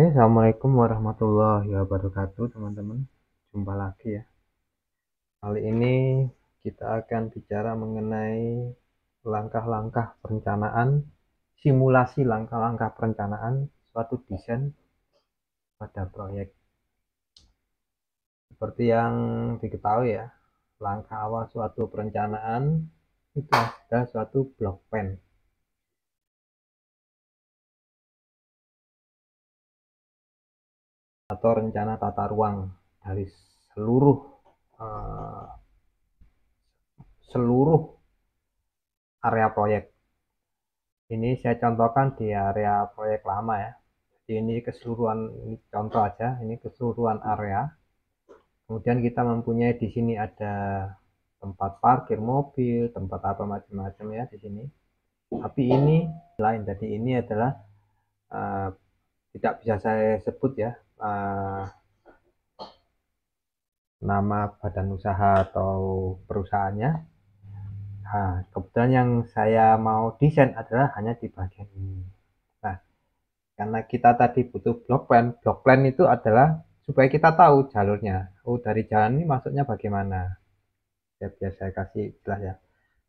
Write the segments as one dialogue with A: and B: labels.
A: Assalamualaikum warahmatullahi wabarakatuh, teman-teman. Jumpa lagi ya. Kali ini kita akan bicara mengenai langkah-langkah perencanaan, simulasi langkah-langkah perencanaan suatu desain pada proyek. Seperti yang diketahui ya, langkah awal suatu perencanaan itu adalah suatu block plan atau rencana tata ruang dari seluruh uh, seluruh area proyek. Ini saya contohkan di area proyek lama ya. Jadi ini keseluruhan, ini contoh aja, ini keseluruhan area. Kemudian kita mempunyai di sini ada tempat parkir mobil, tempat apa macam-macam ya di sini. Tapi ini lain, jadi ini adalah tidak bisa saya sebut ya nama badan usaha atau perusahaannya. Nah, kebetulan yang saya mau desain adalah hanya di bagian ini. Nah, karena kita tadi butuh block plan itu adalah supaya kita tahu jalurnya. Oh, dari jalan ini masuknya bagaimana? Ya, biar saya kasih istilah ya.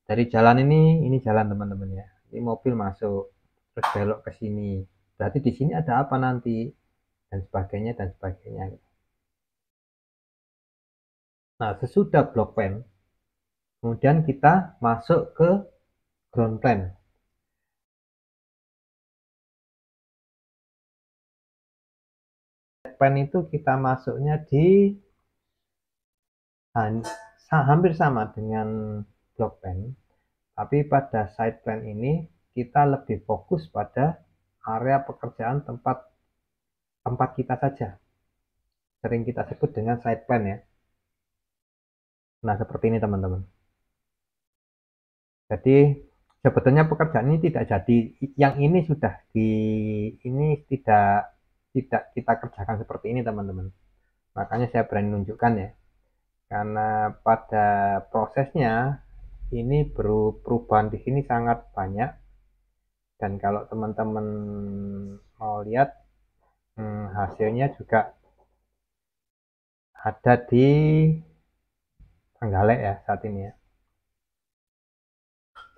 A: Dari jalan ini jalan teman-teman ya. Ini mobil masuk, terus belok ke sini. Berarti di sini ada apa nanti? Dan sebagainya, dan sebagainya. Nah, sesudah block plan, kemudian kita masuk ke ground plan. Plan itu kita masuknya di hampir sama dengan block plan, tapi pada side plan ini kita lebih fokus pada area pekerjaan tempat kita saja. Sering kita sebut dengan side plan ya. Nah, seperti ini teman-teman. Jadi sebetulnya pekerjaan ini tidak jadi, yang ini sudah ini tidak kita kerjakan seperti ini teman-teman. Makanya saya berani menunjukkan ya. Karena pada prosesnya ini perubahan di sini sangat banyak, dan kalau teman-teman mau lihat hasilnya juga ada di Trenggalek ya saat ini ya.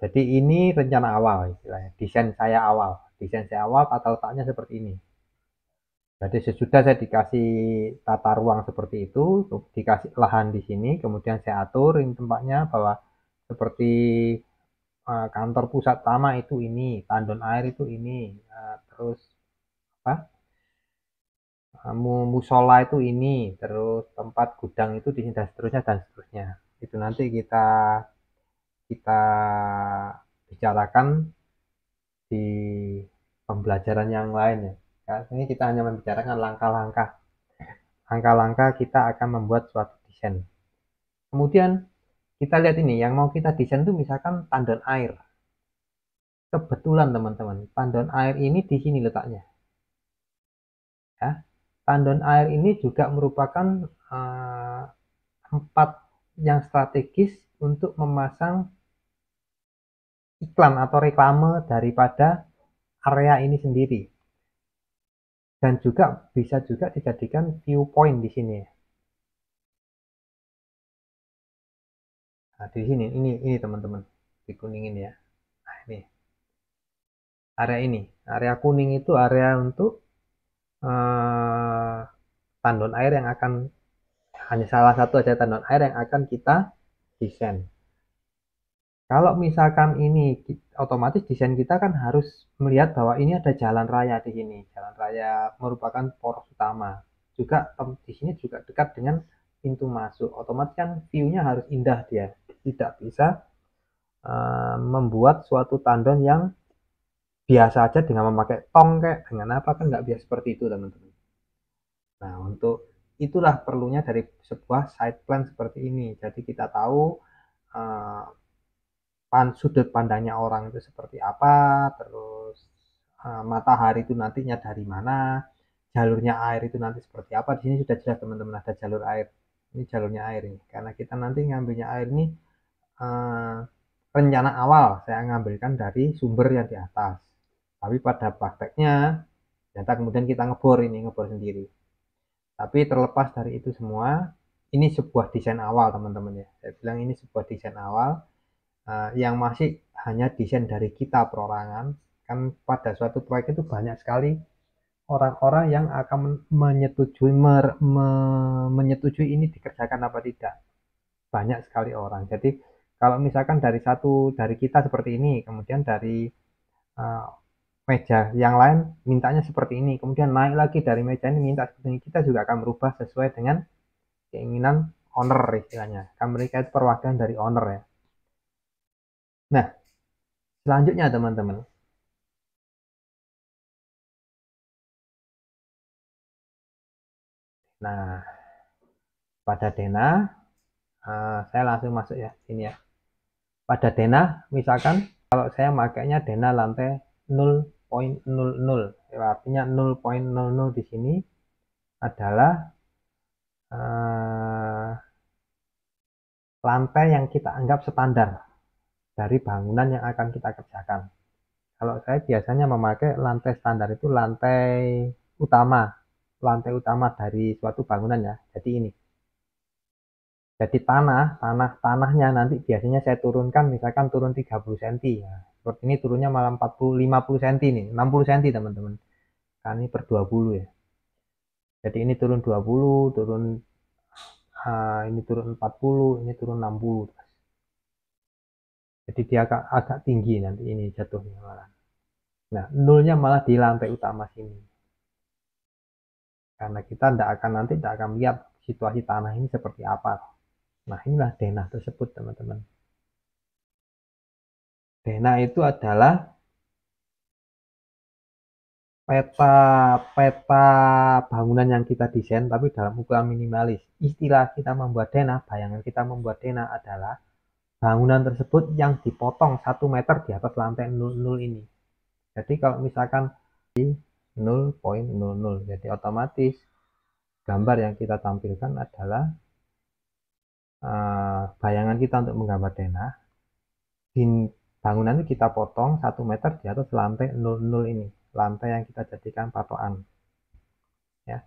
A: Jadi ini rencana awal istilahnya, desain saya awal tata letaknya seperti ini. Jadi sesudah saya dikasih tata ruang seperti itu, dikasih lahan di sini, kemudian saya atur ini tempatnya bahwa seperti kantor pusat utama itu ini, tandon air itu ini, terus apa? Musola itu ini, terus tempat gudang itu di sini dan seterusnya. Itu nanti kita bicarakan di pembelajaran yang lain ya. Ini kita hanya membicarakan langkah-langkah kita akan membuat suatu desain. Kemudian kita lihat ini, yang mau kita desain itu misalkan tandon air. Kebetulan teman-teman, tandon air ini di sini letaknya. Ya, tandon air ini juga merupakan tempat yang strategis untuk memasang iklan atau reklame daripada area ini sendiri. Dan juga bisa juga dijadikan viewpoint di sini. Nah, di sini ini teman-teman, dikuningin ya. Nah, ini area kuning itu area untuk tandon air yang akan, hanya salah satu aja tandon air yang akan kita desain. Kalau misalkan ini otomatis desain kita kan harus melihat bahwa ini ada jalan raya di sini. Jalan raya merupakan poros utama. Juga di sini juga dekat dengan pintu masuk. Otomatis kan view-nya harus indah dia. Tidak bisa membuat suatu tandon yang biasa aja dengan memakai tong kayak dengan apa, kan nggak biasa seperti itu teman-teman. Nah, untuk itulah perlunya dari sebuah side plan seperti ini. Jadi kita tahu sudut pandangnya orang itu seperti apa, terus matahari itu nantinya dari mana, jalurnya air itu nanti seperti apa. Di sini sudah jelas teman-teman, ada jalur air. Ini jalurnya air ini, karena kita nanti ngambilnya air ini rencana awal saya ngambilkan dari sumber yang di atas. Tapi pada prakteknya Ternyata kemudian kita ngebor sendiri. Tapi terlepas dari itu semua, ini sebuah desain awal teman-teman ya. Saya bilang ini sebuah desain awal yang masih hanya desain dari kita perorangan. Kan pada suatu proyek itu banyak sekali orang-orang yang akan menyetujui ini dikerjakan apa tidak. Banyak sekali orang. Jadi kalau misalkan dari kita seperti ini, kemudian dari uh, meja yang lain mintanya seperti ini, kemudian naik lagi dari meja ini minta seperti ini, kita juga akan berubah sesuai dengan keinginan owner istilahnya. Kan mereka itu perwakilan dari owner ya. Nah, selanjutnya teman-teman. Nah, pada denah, saya langsung masuk ya sini ya. Pada denah, misalkan kalau saya makainya denah lantai 0.00, artinya 0.00 di sini adalah lantai yang kita anggap standar dari bangunan yang akan kita kerjakan. Kalau saya biasanya memakai lantai standar itu utama, lantai utama dari suatu bangunan ya. Jadi ini. Jadi tanahnya nanti biasanya saya turunkan, misalkan turun 30 cm ya. Seperti ini turunnya malah 50 cm nih, 60 cm teman-teman. Kan ini per 20 ya. Jadi ini turun 20, ini turun 40, ini turun 60. Jadi dia agak tinggi nanti ini jatuhnya malah. Nah, nolnya malah di lantai utama sini. Karena kita tidak akan lihat situasi tanah ini seperti apa. Nah, inilah denah tersebut, teman-teman. Denah itu adalah peta bangunan yang kita desain, tapi dalam ukuran minimalis. Istilah kita membuat denah, bayangan kita membuat denah adalah bangunan tersebut yang dipotong 1 meter di atas lantai 00 ini. Jadi kalau misalkan di 0.00, jadi otomatis gambar yang kita tampilkan adalah bayangan kita untuk menggambar denah. Bangunan itu kita potong 1 meter di atas lantai 00 ini, lantai yang kita jadikan patokan ya.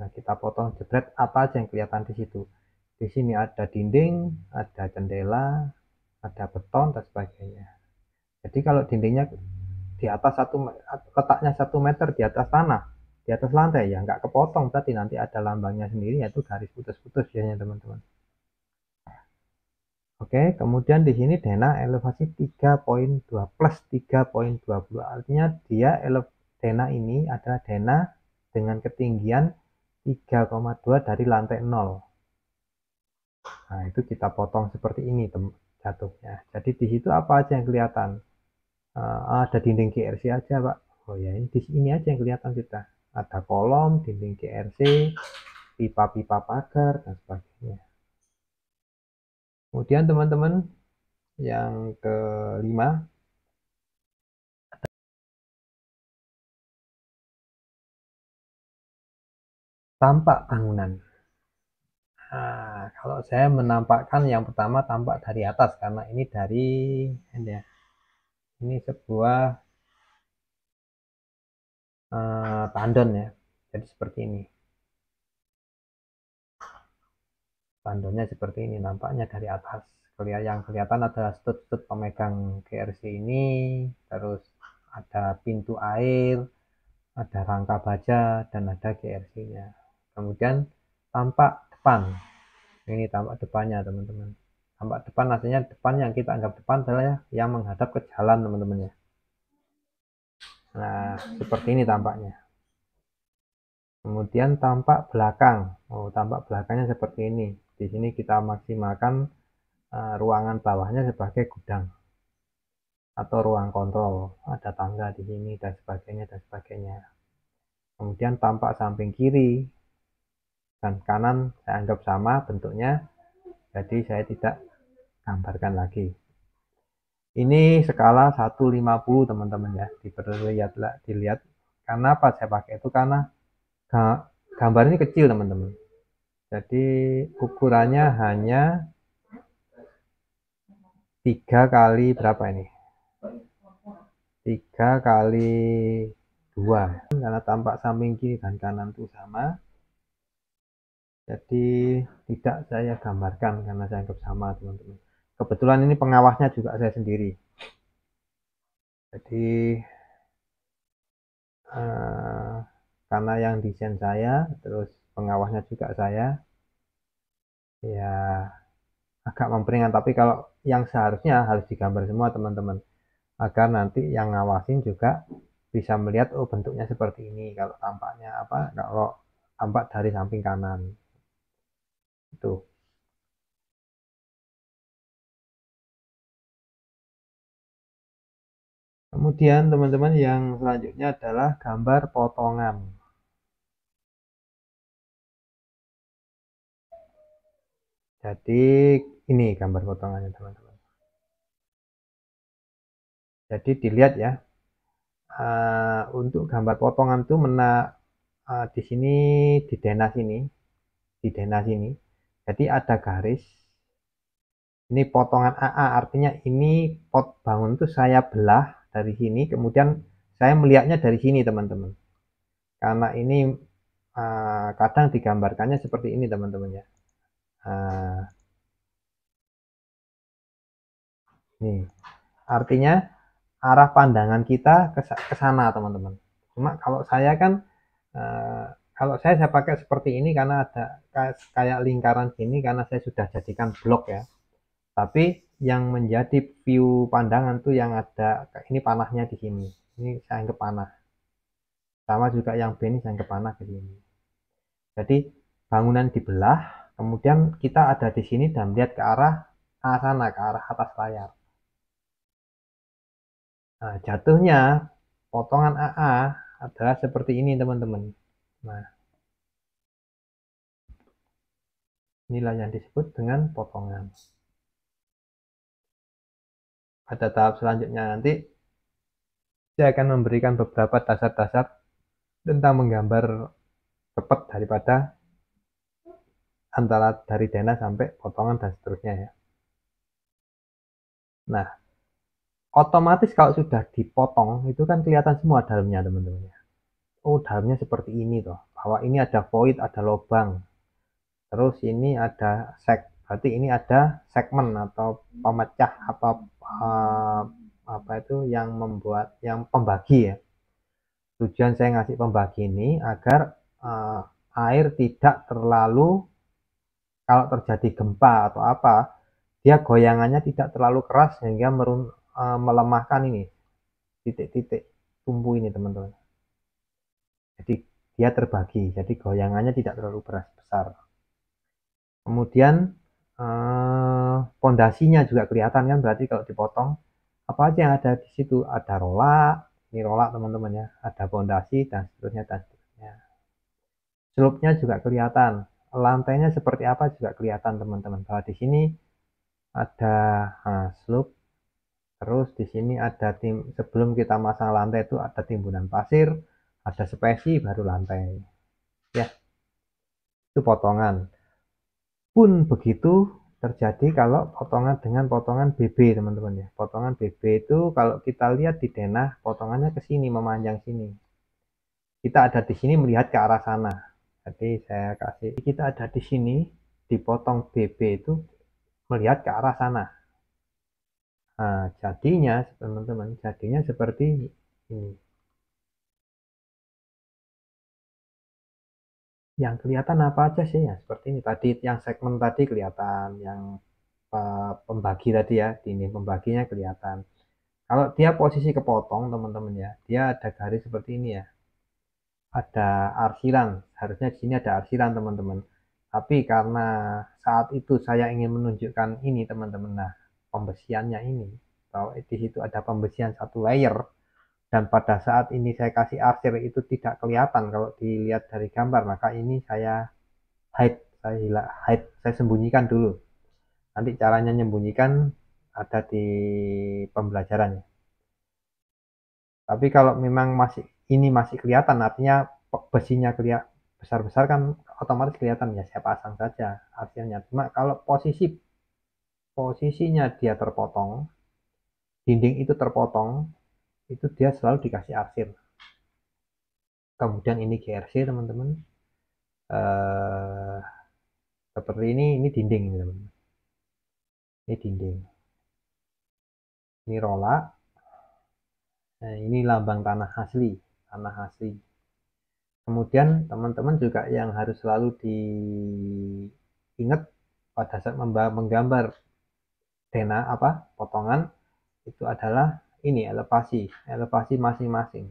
A: Nah, kita potong jebret, apa aja yang kelihatan di situ. Di sini ada dinding, ada jendela, ada beton dan sebagainya. Jadi kalau dindingnya di atas letaknya 1 meter di atas tanah, di atas lantai, ya nggak kepotong, berarti nanti ada lambangnya sendiri, yaitu garis putus-putus biasanya teman-teman. Oke, kemudian di sini denah elevasi 3.2 plus 3.20, artinya dia denah ini adalah denah dengan ketinggian 3,2 dari lantai 0. Nah, itu kita potong seperti ini jatuhnya. Jadi di situ apa aja yang kelihatan? Ada dinding GRC aja, Pak. Oh ya, ini di sini aja yang kelihatan kita. Ada kolom, dinding GRC, pipa-pipa pagar dan sebagainya. Kemudian teman-teman, yang kelima, tampak bangunan. Nah, kalau saya menampakkan yang pertama tampak dari atas, karena ini ini sebuah tandon ya. Jadi seperti ini. Tandonnya seperti ini, nampaknya dari atas. Yang kelihatan adalah stud-stud pemegang GRC ini, terus ada pintu air, ada rangka baja, dan ada GRC-nya. Kemudian tampak depan. Ini tampak depannya, teman-teman. Tampak depan artinya depan yang kita anggap depan adalah yang menghadap ke jalan, teman-teman ya. Nah, seperti ini tampaknya. Kemudian tampak belakang. Oh, tampak belakangnya seperti ini. Di sini kita maksimalkan ruangan bawahnya sebagai gudang atau ruang kontrol. Ada tangga di sini dan sebagainya dan sebagainya. Kemudian tampak samping kiri dan kanan saya anggap sama bentuknya. Jadi saya tidak gambarkan lagi. Ini skala 150 teman-teman ya. Dilihat. Karena apa saya pakai itu? Karena gambar ini kecil teman-teman. Jadi ukurannya hanya 3 kali berapa ini? 3 kali 2 karena tampak samping kiri dan kanan itu sama, jadi tidak saya gambarkan karena saya anggap sama teman-teman. Kebetulan ini pengawasnya juga saya sendiri, jadi karena yang desain saya terus pengawasnya juga saya, ya agak memperingan. Tapi kalau yang seharusnya harus digambar semua teman-teman, agar nanti yang ngawasin juga bisa melihat oh bentuknya seperti ini kalau tampaknya apa, kalau tampak dari samping kanan itu. Kemudian teman-teman yang selanjutnya adalah gambar potongan. Jadi ini gambar potongannya teman-teman. Jadi dilihat ya, untuk gambar potongan itu di sini di denah sini. Jadi ada garis. Ini potongan AA, artinya ini pot bangun itu saya belah dari sini, kemudian saya melihatnya dari sini teman-teman. Karena ini kadang digambarkannya seperti ini teman-teman ya. Nih, artinya arah pandangan kita ke sana teman-teman. Cuma kalau saya kan kalau saya pakai seperti ini karena ada kayak lingkaran sini karena saya sudah jadikan blok ya. Tapi yang menjadi view pandangan tuh yang ada ini panahnya di sini. Ini saya anggap panah. Sama juga yang B ini saya anggap panah ke sini. Jadi bangunan dibelah, kemudian kita ada di sini dan lihat ke arah sana, ke arah atas layar. Nah, jatuhnya potongan AA adalah seperti ini teman-teman. Nah, inilah yang disebut dengan potongan. Pada tahap selanjutnya nanti saya akan memberikan beberapa dasar-dasar tentang menggambar cepat daripada antara dari denah sampai potongan dan seterusnya ya. Nah, otomatis kalau sudah dipotong itu kan kelihatan semua dalamnya teman-teman ya. Oh, dalamnya seperti ini toh. Bahwa ini ada void, ada lubang. Terus ini ada berarti ini ada segmen atau pemecah atau apa itu yang membuat yang pembagi ya. Tujuan saya ngasih pembagi ini agar air tidak terlalu, kalau terjadi gempa atau apa, dia goyangannya tidak terlalu keras sehingga melemahkan ini titik-titik tumpu ini teman-teman. Jadi dia terbagi, jadi goyangannya tidak terlalu besar. Kemudian pondasinya juga kelihatan kan, berarti kalau dipotong apa aja yang ada di situ, ada rolak, ini rolak teman-teman ya, ada pondasi dan seterusnya dan seterusnya. Slope-nya juga kelihatan, lantainya seperti apa juga kelihatan teman-teman. Bahwa di sini ada slope, terus di sini ada sebelum kita masang lantai itu ada timbunan pasir, ada spesi baru lantai. Ya, itu potongan. Pun begitu terjadi kalau potongan dengan potongan BB teman-teman ya. Potongan BB itu kalau kita lihat di denah potongannya ke sini memanjang sini. Kita ada di sini melihat ke arah sana. Jadi saya kasih kita ada di sini dipotong BB itu melihat ke arah sana. Nah, jadinya teman-teman, jadinya seperti ini. Yang kelihatan apa aja sih ya? Seperti ini tadi, yang segmen tadi kelihatan, yang pembagi tadi ya, ini pembaginya kelihatan. Kalau dia posisi kepotong teman-teman ya, dia ada garis seperti ini ya. Ada arsiran, harusnya di sini ada arsiran teman-teman. Tapi karena saat itu saya ingin menunjukkan ini teman-teman, nah pembesiannya ini, bahwa di situ ada pembesian satu layer. Dan pada saat ini saya kasih arsir itu tidak kelihatan kalau dilihat dari gambar, maka ini saya hide, saya sembunyikan dulu. Nanti caranya menyembunyikan ada di pembelajarannya. Tapi kalau memang ini masih kelihatan, artinya besinya kelihatan besar-besar kan otomatis kelihatan ya, saya pasang saja arsirnya. Cuma kalau posisinya dia terpotong, dinding itu terpotong, itu dia selalu dikasih arsir. Kemudian ini GRC teman-teman. Seperti ini dinding ini teman-teman. Ini dinding. Ini rola. Nah, ini lambang tanah asli, tanah asli. Kemudian teman-teman juga yang harus selalu diingat pada saat menggambar dena potongan itu adalah ini elevasi masing-masing.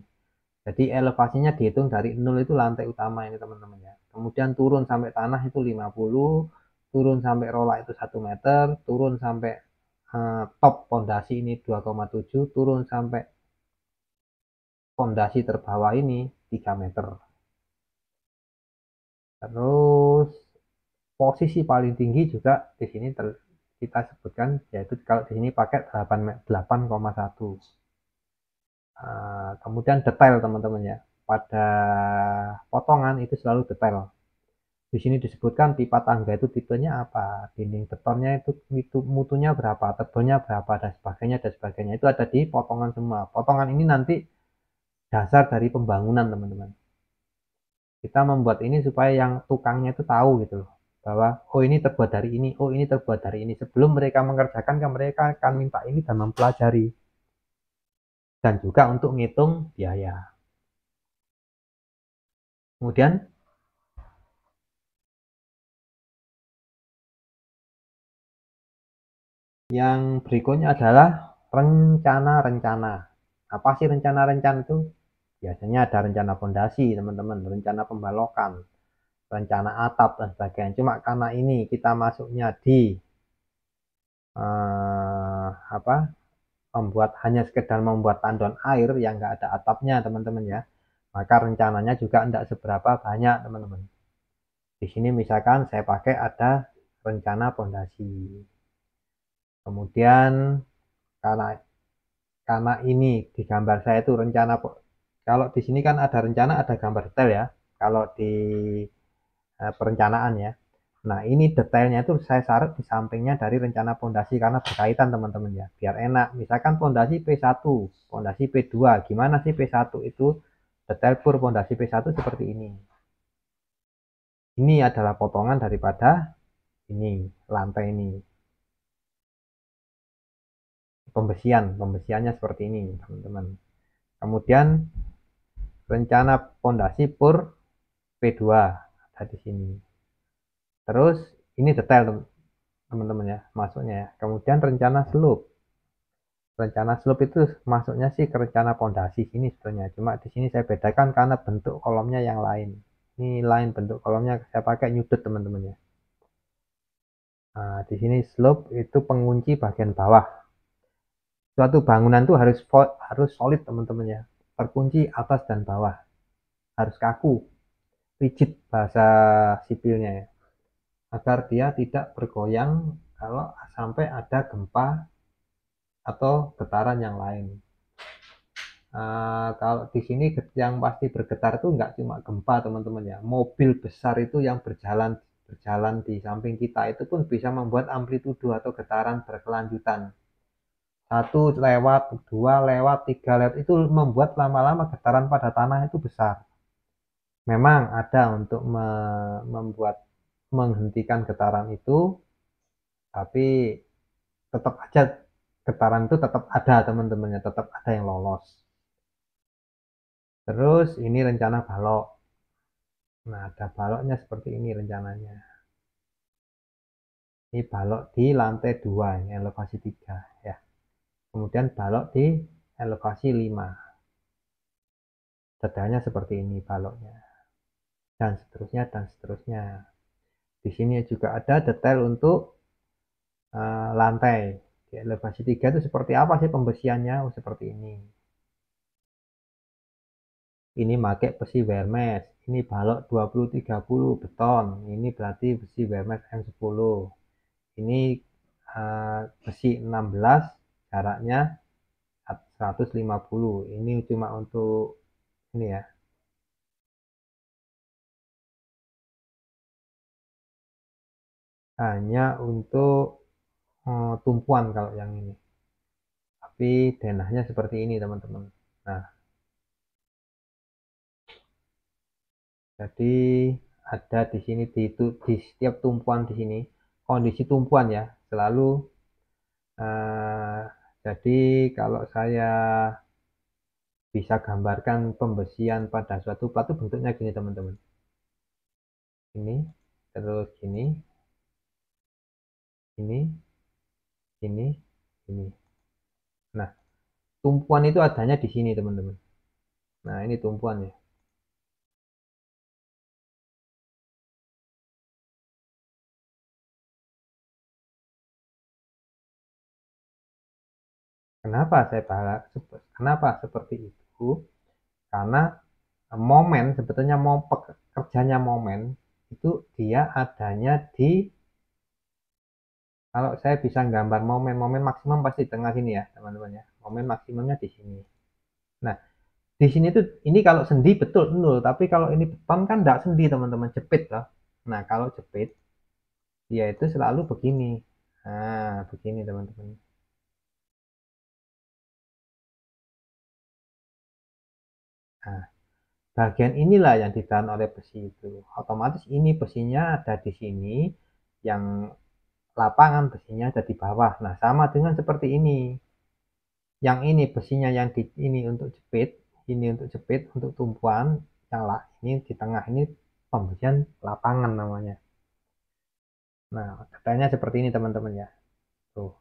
A: Jadi elevasinya dihitung dari 0 itu lantai utama ini teman-teman ya. Kemudian turun sampai tanah itu 50, turun sampai rola itu 1 meter, turun sampai top pondasi ini 2,7, turun sampai pondasi terbawah ini 3 meter. Terus posisi paling tinggi juga di sini kita sebutkan, yaitu kalau di sini pakai 8,1. Kemudian detail teman-teman ya, pada potongan itu selalu detail. Di sini disebutkan pipa tangga itu tipenya apa, dinding betonnya itu mutunya berapa, tebalnya berapa, dan sebagainya dan sebagainya. Itu ada di potongan semua. Potongan ini nanti dasar dari pembangunan teman-teman. Kita membuat ini supaya yang tukangnya itu tahu gitu loh, bahwa oh ini terbuat dari ini, oh ini terbuat dari ini. Sebelum mereka mengerjakan kan mereka akan minta ini dan mempelajari, dan juga untuk ngitung biaya. Kemudian yang berikutnya adalah rencana-rencana. Apa sih rencana-rencana itu? Biasanya ada rencana fondasi teman-teman, rencana pembalokan, rencana atap dan sebagainya. Cuma karena ini kita masuknya di apa, hanya sekedar membuat tandon air yang nggak ada atapnya teman-teman ya, maka rencananya juga tidak seberapa banyak teman-teman. Di sini misalkan saya pakai ada rencana fondasi. Kemudian karena ini di gambar saya itu rencana, kalau di sini kan ada rencana ada gambar detail ya, kalau di perencanaan ya. Nah, ini detailnya itu saya taruh di sampingnya dari rencana fondasi karena berkaitan teman-teman ya, biar enak. Misalkan fondasi P1, fondasi P2, gimana sih P1 itu? Detail pur fondasi P1 seperti ini. Ini adalah potongan daripada ini, lantai ini. Pembesiannya seperti ini, teman-teman. Kemudian rencana fondasi pur P2 ada di sini. Terus ini detail teman-teman ya, masuknya ya. Kemudian rencana slope. Rencana slope itu masuknya sih ke rencana fondasi sini sebenarnya. Cuma di sini saya bedakan karena bentuk kolomnya yang lain. Ini lain bentuk kolomnya, saya pakai nyudut teman-teman ya. Nah, di sini slope itu pengunci bagian bawah. Suatu bangunan itu harus solid teman-teman ya. Terkunci atas dan bawah. Harus kaku, rigid bahasa sipilnya ya. Agar dia tidak bergoyang kalau sampai ada gempa atau getaran yang lain. Kalau di sini yang pasti bergetar itu nggak cuma gempa teman-teman ya, mobil besar itu yang berjalan di samping kita itu pun bisa membuat amplitudo atau getaran berkelanjutan. 1 lewat, 2 lewat, 3 lewat, itu membuat lama-lama getaran pada tanah itu besar. Memang ada untuk membuat menghentikan getaran itu, tapi tetap aja getaran itu tetap ada teman-temannya, tetap ada yang lolos. Terus ini rencana balok. Nah, ada baloknya seperti ini rencananya. Ini balok di lantai 2, ini elevasi 3 ya. Kemudian balok di elevasi 5. Detailnya seperti ini baloknya. Dan seterusnya dan seterusnya. Di sini juga ada detail untuk lantai. Di elevasi 3 itu seperti apa sih pembesiannya? Oh, seperti ini. Ini pakai besi Wermes. Ini balok 20-30 beton. Ini berarti besi Wermes M10. Ini besi 16, jaraknya 150. Ini cuma untuk ini ya. Hanya untuk tumpuan kalau yang ini. Tapi denahnya seperti ini teman-teman. Nah, Jadi ada di sini di setiap tumpuan di sini kondisi tumpuan ya selalu eh, jadi kalau saya bisa gambarkan pembesian pada suatu plat itu bentuknya gini teman-teman. Ini terus ini, ini. Nah, tumpuan itu adanya di sini teman-teman. Nah, ini tumpuannya. Kenapa seperti itu? Karena momen sebetulnya mau kerjanya momen itu dia adanya di kalau saya bisa gambar momen maksimum pasti di tengah sini ya teman-teman ya. Momen maksimumnya di sini. Nah, di sini tuh ini kalau sendi betul nol, tapi kalau ini beton kan tidak sendi teman-teman, jepit loh. Nah, kalau jepit dia itu selalu begini. Nah, begini teman-teman. Nah, bagian inilah yang ditahan oleh besi itu. Otomatis ini besinya ada di sini, yang lapangan besinya ada di bawah. Nah, sama dengan seperti ini. Yang ini besinya yang di ini untuk jepit, ini untuk jepit, untuk tumpuan, yang lah ini di tengah ini pembesian lapangan namanya. Nah, detailnya seperti ini teman-teman ya. Tuh.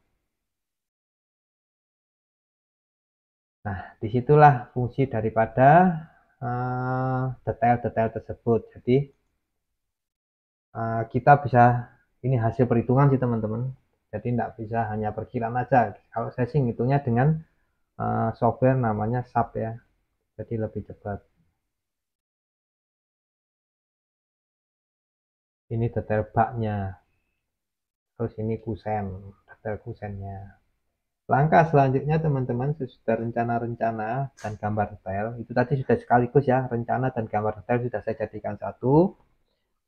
A: Nah, disitulah fungsi daripada detail-detail tersebut. Jadi kita bisa ini hasil perhitungan sih teman-teman. Jadi tidak bisa hanya perkiraan aja. Kalau saya sih ngitungnya dengan software namanya SAP ya. Jadi lebih cepat. Ini detail baknya. Terus ini kusen, detail kusennya. Langkah selanjutnya teman-teman sudah rencana-rencana dan gambar detail. Itu tadi sudah sekaligus ya, rencana dan gambar detail sudah saya jadikan satu.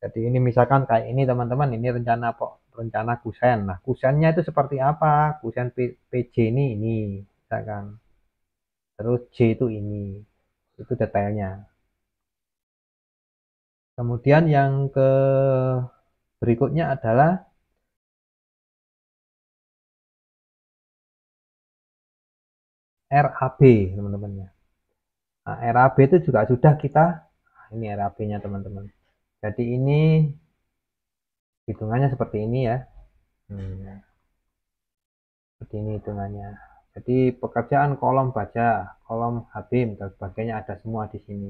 A: Jadi ini misalkan kayak ini teman-teman, ini rencana kok rencana kusen. Nah, kusennya itu seperti apa? Kusen PJ ini misalkan. Terus J itu ini. Itu detailnya. Kemudian yang ke berikutnya adalah RAB teman-teman ya. Nah, RAB itu juga sudah kita ini RAB-nya teman-teman. Jadi ini hitungannya seperti ini ya. Hmm, seperti ini hitungannya. Jadi pekerjaan kolom baja, kolom habim dan sebagainya ada semua di sini.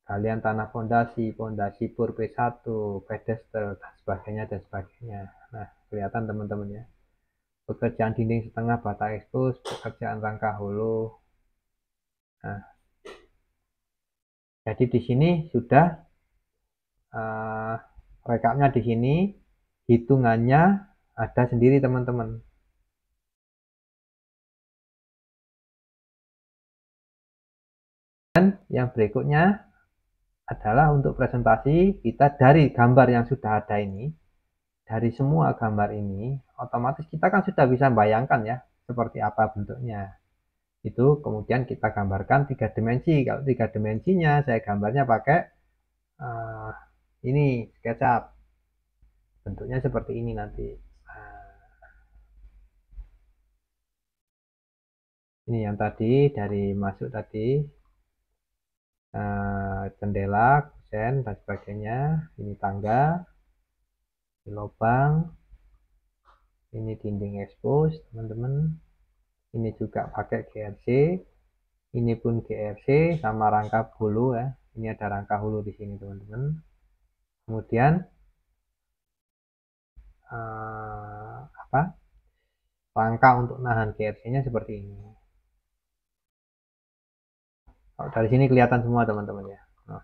A: Galian tanah fondasi, fondasi pur P1, pedestal dan sebagainya dan sebagainya. Nah, kelihatan teman-teman ya. Pekerjaan dinding setengah bata ekspos, pekerjaan rangka hulu. Nah, jadi di sini sudah uh, rekapnya di sini, hitungannya ada sendiri teman-teman. Dan yang berikutnya adalah untuk presentasi kita dari gambar yang sudah ada ini, dari semua gambar ini, otomatis kita kan sudah bisa bayangkan ya seperti apa bentuknya. Itu kemudian kita gambarkan 3 dimensi. Kalau 3 dimensinya saya gambarnya pakai uh, ini SketchUp. Bentuknya seperti ini nanti. Ini yang tadi dari masuk tadi jendela, kusen dan sebagainya. Ini tangga, ini lubang, ini dinding expose teman-teman. Ini juga pakai GRC. Ini pun GRC sama rangka hulu ya. Ini ada rangka hulu di sini teman-teman. Kemudian apa? Rangka untuk nahan GRC-nya seperti ini. Kalau dari sini kelihatan semua teman-teman ya. Nah,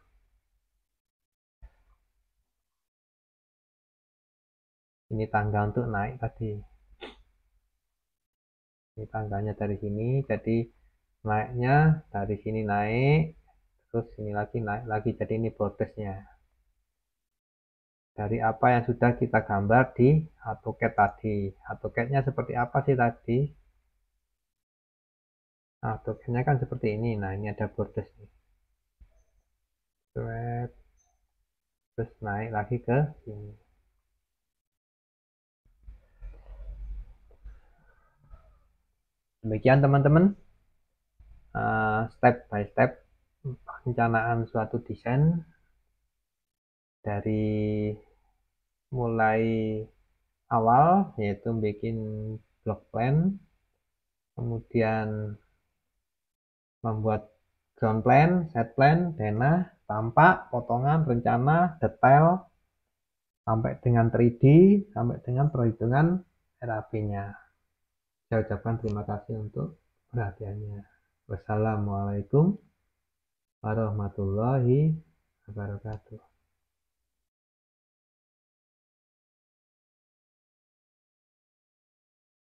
A: ini tangga untuk naik tadi. Ini tangganya dari sini, jadi naiknya dari sini naik, terus sini lagi naik lagi. Jadi ini bordesnya. Dari apa yang sudah kita gambar di AutoCAD tadi. AutoCAD-nya seperti apa sih tadi? Nah, tokennya kan seperti ini. Nah, ini ada bordes nih. Terus naik lagi ke sini. Demikian teman-teman, step by step perencanaan suatu desain dari mulai awal, yaitu bikin block plan, kemudian membuat ground plan, set plan, denah, tampak, potongan, rencana, detail, sampai dengan 3D, sampai dengan perhitungan RAP-nya. Saya ucapkan terima kasih untuk perhatiannya. Wassalamualaikum warahmatullahi wabarakatuh.